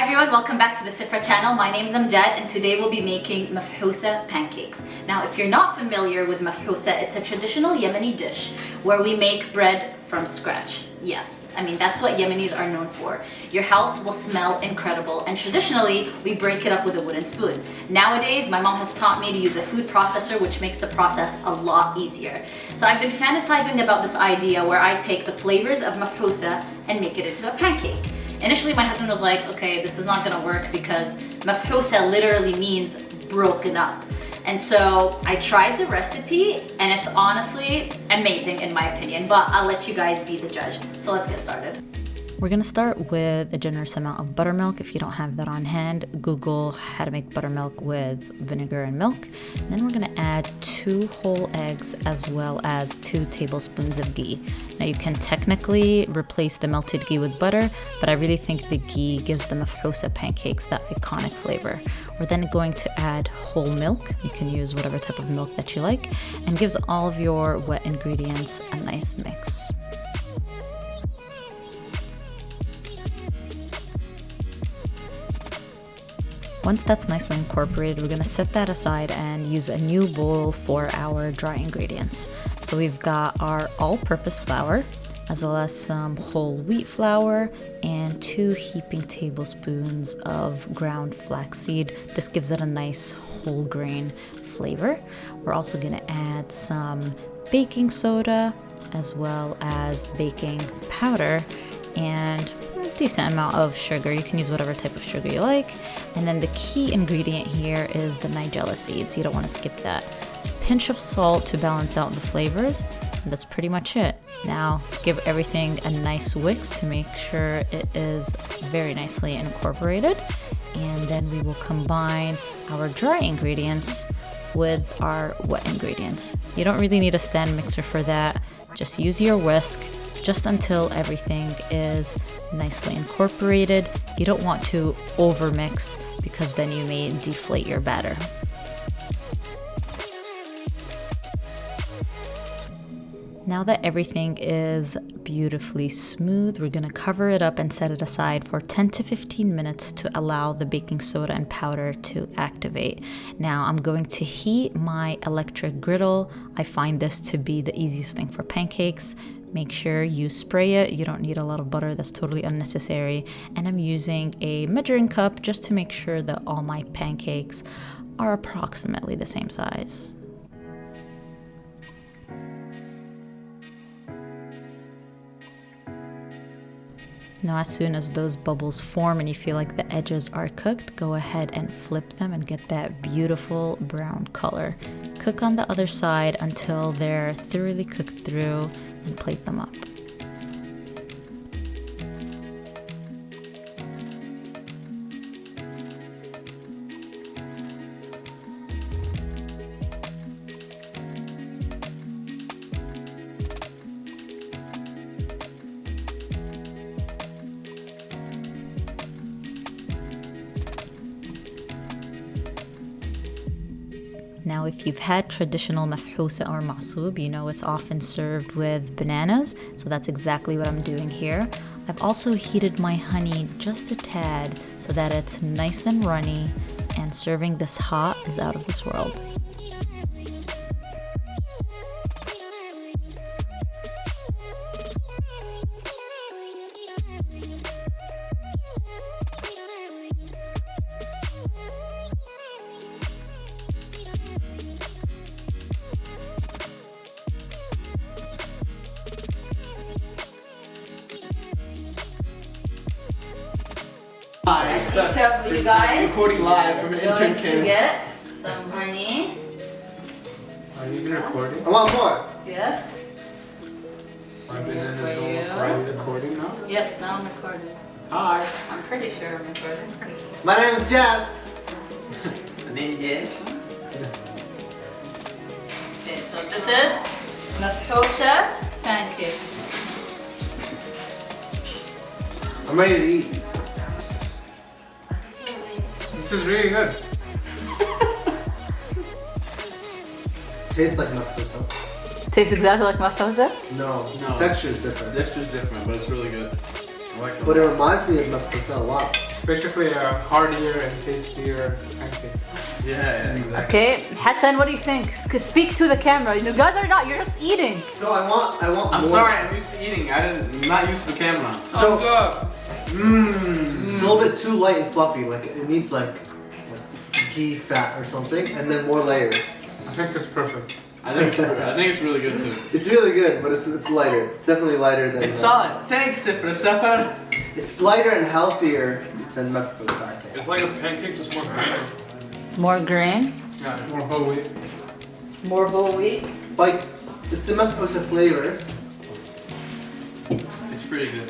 everyone, welcome back to the Sifra channel. My name is Amjad and today we'll be making Mafhoosa pancakes. Now if you're not familiar with Mafhoosa, it's a traditional Yemeni dish where we make bread from scratch. Yes, I mean that's what Yemenis are known for. Your house will smell incredible and traditionally we break it up with a wooden spoon. Nowadays my mom has taught me to use a food processor which makes the process a lot easier. So I've been fantasizing about this idea where I take the flavors of Mafhoosa and make it into a pancake. Initially my husband was like, okay, this is not gonna work because Mafhoosa literally means broken up. And so I tried the recipe and it's honestly amazing in my opinion, but I'll let you guys be the judge. So let's get started. We're gonna start with a generous amount of buttermilk. If you don't have that on hand, Google how to make buttermilk with vinegar and milk. And then we're gonna add 2 whole eggs as well as 2 tablespoons of ghee. Now you can technically replace the melted ghee with butter, but I really think the ghee gives the Mafhoosa pancakes that iconic flavor. We're then going to add whole milk. You can use whatever type of milk that you like, and gives all of your wet ingredients a nice mix. Once that's nicely incorporated, we're gonna set that aside and use a new bowl for our dry ingredients. So we've got our all-purpose flour, as well as some whole wheat flour and 2 heaping tablespoons of ground flaxseed. This gives it a nice whole grain flavor. We're also gonna add some baking soda, as well as baking powder, and decent amount of sugar. You can use whatever type of sugar you like. And then the key ingredient here is the nigella seeds. You don't want to skip that. Pinch of salt to balance out the flavors. And that's pretty much it. Now give everything a nice whisk to make sure it is very nicely incorporated. And then we will combine our dry ingredients with our wet ingredients. You don't really need a stand mixer for that. Just use your whisk just until everything is nicely incorporated. You don't want to overmix because then you may deflate your batter. Now that everything is beautifully smooth, we're gonna cover it up and set it aside for 10 to 15 minutes to allow the baking soda and powder to activate. Now I'm going to heat my electric griddle. I find this to be the easiest thing for pancakes. Make sure you spray it. You don't need a lot of butter, that's totally unnecessary. And I'm using a measuring cup just to make sure that all my pancakes are approximately the same size. Now as soon as those bubbles form and you feel like the edges are cooked, go ahead and flip them and get that beautiful brown color. Cook on the other side until they're thoroughly cooked through and plate them up. Now, if you've had traditional mafhoosa or ma'soub, you know it's often served with bananas, so that's exactly what I'm doing here. I've also heated my honey just a tad so that it's nice and runny, and serving this hot is out of this world. Careful, you guys. Recording live from an intern Don't camp. forget some honey. Are you even recording? I want more. Yes. My bananas don't look right. Are you recording now? Yes, now I'm recording. Hi. I'm pretty sure I'm recording. Pretty sure. My name is Jad. My name is. Okay, so this is Mafhoosa pancake. I'm ready to eat. This is really good. Tastes like mafhoosa. Tastes exactly like Mafhoosa? No, No. texture is different. Texture's different, but it's really good. I like it. But it reminds me of mafhoosa a lot. It's basically a heartier and tastier pancake. Yeah, exactly. Okay, Hassan, what do you think? Speak to the camera. You guys are not. You're just eating. So I want I'm more. sorry, I'm used to eating. I'm not used to the camera. So, Mmm. it's a little bit too light and fluffy. Like it needs like ghee fat or something, and then more layers. I think it's perfect. I think it's really good too. It's really good, but it's lighter. It's definitely lighter than. It's solid. Thanks, for the Safar. It's lighter and healthier than Mafhoosa, I think. It's like a pancake, just more grain. More grain. Yeah, more whole wheat. More whole wheat. Like, it's the Mafhoosa flavors. It's pretty good.